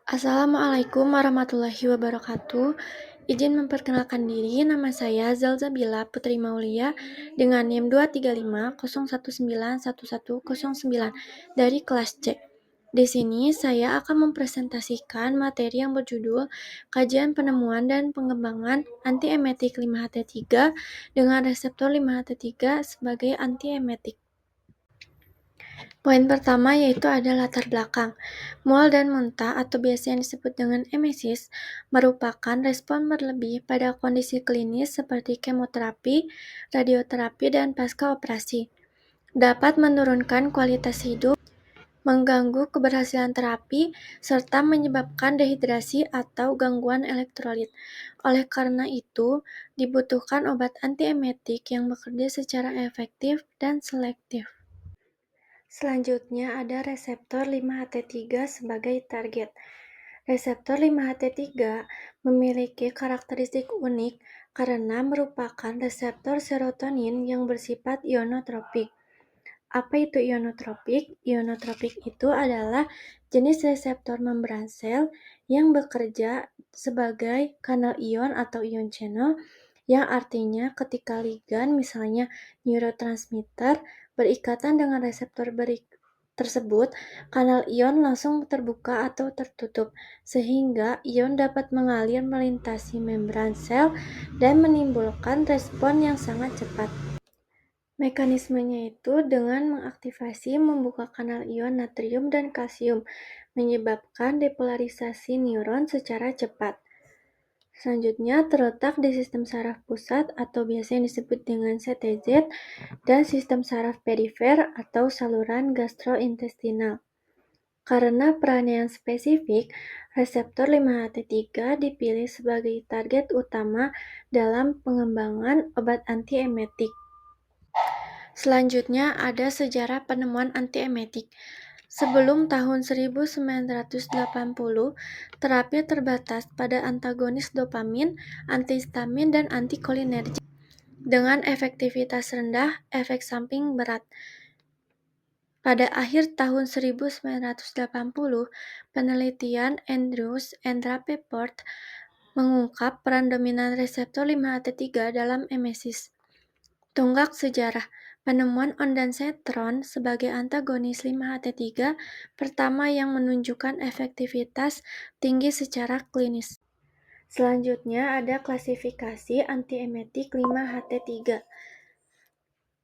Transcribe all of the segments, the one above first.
Assalamualaikum warahmatullahi wabarakatuh. Izin memperkenalkan diri, nama saya Zalzabila Putri Maulia dengan NIM 23501911109 dari kelas C. Di sini saya akan mempresentasikan materi yang berjudul Kajian Penemuan dan Pengembangan Antiemetik 5HT3 dengan reseptor 5HT3 sebagai antiemetik. Poin pertama yaitu ada latar belakang. Mual dan muntah atau biasa yang disebut dengan emesis merupakan respon berlebih pada kondisi klinis seperti kemoterapi, radioterapi, dan pasca operasi. Dapat menurunkan kualitas hidup, mengganggu keberhasilan terapi, serta menyebabkan dehidrasi atau gangguan elektrolit. Oleh karena itu, dibutuhkan obat antiemetik yang bekerja secara efektif dan selektif. Selanjutnya ada reseptor 5HT3 sebagai target. Reseptor 5HT3 memiliki karakteristik unik karena merupakan reseptor serotonin yang bersifat ionotropik. Apa itu ionotropik? Ionotropik itu adalah jenis reseptor membran sel yang bekerja sebagai kanal ion atau ion channel, yang artinya ketika ligan, misalnya neurotransmitter, berikatan dengan reseptor tersebut, kanal ion langsung terbuka atau tertutup, sehingga ion dapat mengalir melintasi membran sel dan menimbulkan respon yang sangat cepat. Mekanismenya itu dengan mengaktifasi membuka kanal ion natrium dan kalsium, menyebabkan depolarisasi neuron secara cepat. Selanjutnya terletak di sistem saraf pusat atau biasa yang disebut dengan CTZ dan sistem saraf perifer atau saluran gastrointestinal. Karena perannya yang spesifik, reseptor 5HT3 dipilih sebagai target utama dalam pengembangan obat antiemetik. Selanjutnya ada sejarah penemuan antiemetik. Sebelum tahun 1980, terapi terbatas pada antagonis dopamin, antihistamin, dan antikolinergik dengan efektivitas rendah, efek samping berat. Pada akhir tahun 1980, penelitian Andrews and Rappaport mengungkap peran dominan reseptor 5HT3 dalam emesis. Tonggak sejarah. Penemuan ondansetron sebagai antagonis 5HT3 pertama yang menunjukkan efektivitas tinggi secara klinis. Selanjutnya ada klasifikasi antiemetik 5HT3.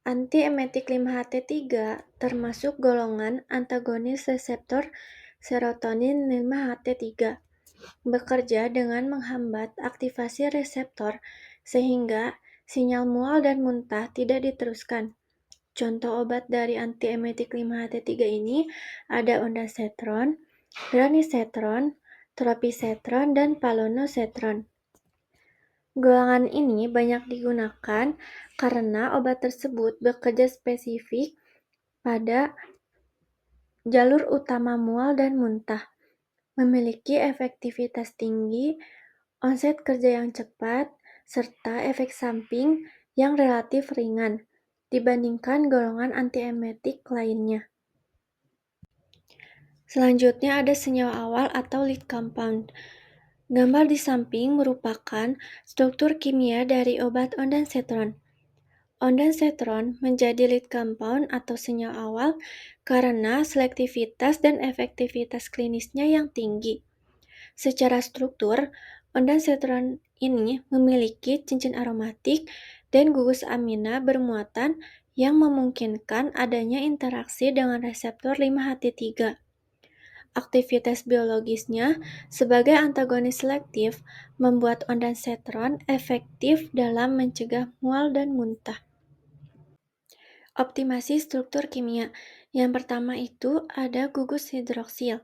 Antiemetik 5HT3 termasuk golongan antagonis reseptor serotonin 5HT3. Bekerja dengan menghambat aktivasi reseptor sehingga sinyal mual dan muntah tidak diteruskan. Contoh obat dari antiemetik 5HT3 ini ada ondansetron, granisetron, tropisetron, dan palonosetron. Golongan ini banyak digunakan karena obat tersebut bekerja spesifik pada jalur utama mual dan muntah, memiliki efektivitas tinggi, onset kerja yang cepat, serta efek samping yang relatif ringan dibandingkan golongan antiemetik lainnya. Selanjutnya ada senyawa awal atau lead compound. Gambar di samping merupakan struktur kimia dari obat ondansetron. Ondansetron menjadi lead compound atau senyawa awal karena selektivitas dan efektivitas klinisnya yang tinggi. Secara struktur, ondansetron ini memiliki cincin aromatik dan gugus amina bermuatan yang memungkinkan adanya interaksi dengan reseptor 5HT3. Aktivitas biologisnya sebagai antagonis selektif membuat ondansetron efektif dalam mencegah mual dan muntah. Optimasi struktur kimia. Yang pertama itu ada gugus hidroksil.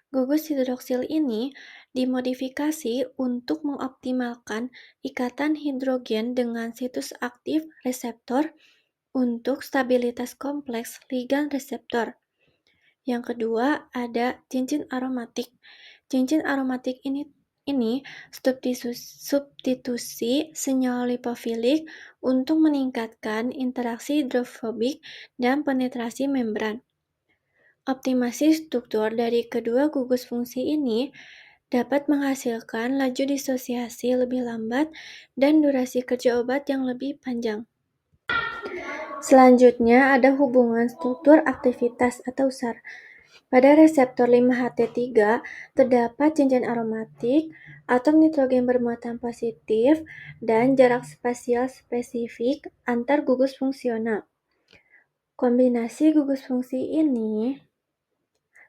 Gugus hidroksil ini dimodifikasi untuk mengoptimalkan ikatan hidrogen dengan situs aktif reseptor untuk stabilitas kompleks ligan reseptor. Yang kedua ada cincin aromatik. Cincin aromatik ini substitusi senyawa lipofilik untuk meningkatkan interaksi hidrofobik dan penetrasi membran. Optimasi struktur dari kedua gugus fungsi ini dapat menghasilkan laju disosiasi lebih lambat dan durasi kerja obat yang lebih panjang. Selanjutnya ada hubungan struktur aktivitas atau SAR. Pada reseptor 5-HT3 terdapat cincin aromatik, atom nitrogen bermuatan positif, dan jarak spasial spesifik antar gugus fungsional. Kombinasi gugus fungsi ini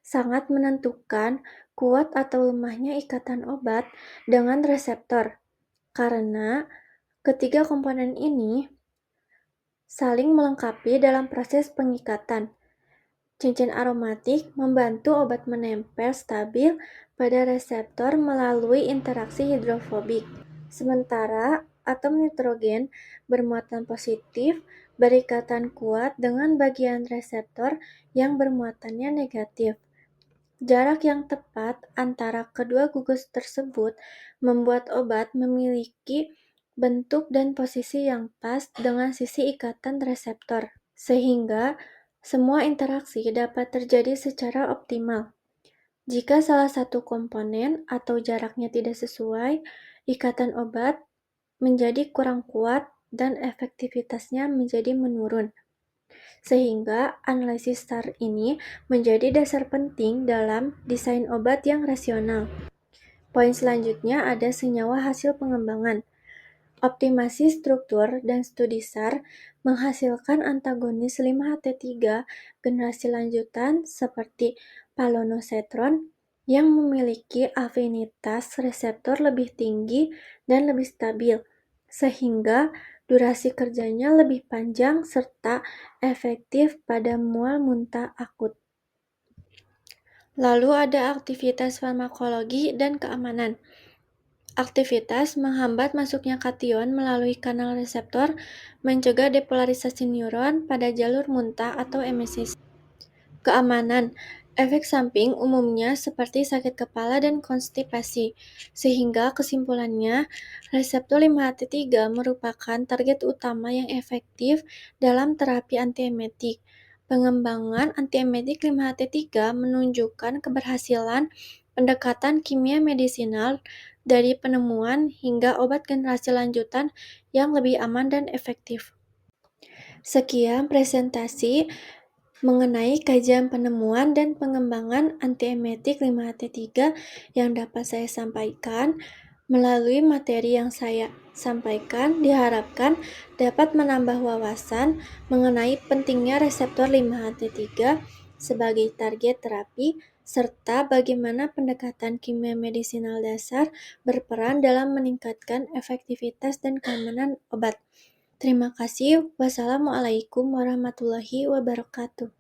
sangat menentukan kuat atau lemahnya ikatan obat dengan reseptor, karena ketiga komponen ini saling melengkapi dalam proses pengikatan. Cincin aromatik membantu obat menempel stabil pada reseptor melalui interaksi hidrofobik. Sementara atom nitrogen bermuatan positif berikatan kuat dengan bagian reseptor yang bermuatannya negatif. Jarak yang tepat antara kedua gugus tersebut membuat obat memiliki bentuk dan posisi yang pas dengan sisi ikatan reseptor, sehingga semua interaksi dapat terjadi secara optimal. Jika salah satu komponen atau jaraknya tidak sesuai, ikatan obat menjadi kurang kuat dan efektivitasnya menjadi menurun. Sehingga analisis SAR ini menjadi dasar penting dalam desain obat yang rasional. Poin selanjutnya ada senyawa hasil pengembangan. Optimasi struktur dan studi SAR menghasilkan antagonis 5-HT3 generasi lanjutan seperti palonosetron yang memiliki afinitas reseptor lebih tinggi dan lebih stabil, sehingga durasi kerjanya lebih panjang serta efektif pada mual muntah akut. Lalu ada aktivitas farmakologi dan keamanan. Aktivitas menghambat masuknya kation melalui kanal reseptor, mencegah depolarisasi neuron pada jalur muntah atau emesis. Keamanan, efek samping umumnya seperti sakit kepala dan konstipasi, sehingga kesimpulannya reseptor 5-HT3 merupakan target utama yang efektif dalam terapi antiemetik. Pengembangan antiemetik 5-HT3 menunjukkan keberhasilan pendekatan kimia medisinal dari penemuan hingga obat generasi lanjutan yang lebih aman dan efektif. Sekian presentasi mengenai kajian penemuan dan pengembangan antiemetik 5-HT3 yang dapat saya sampaikan. Melalui materi yang saya sampaikan, diharapkan dapat menambah wawasan mengenai pentingnya reseptor 5-HT3 sebagai target terapi, serta bagaimana pendekatan kimia medisinal dasar berperan dalam meningkatkan efektivitas dan keamanan obat. Terima kasih. Wassalamualaikum warahmatullahi wabarakatuh.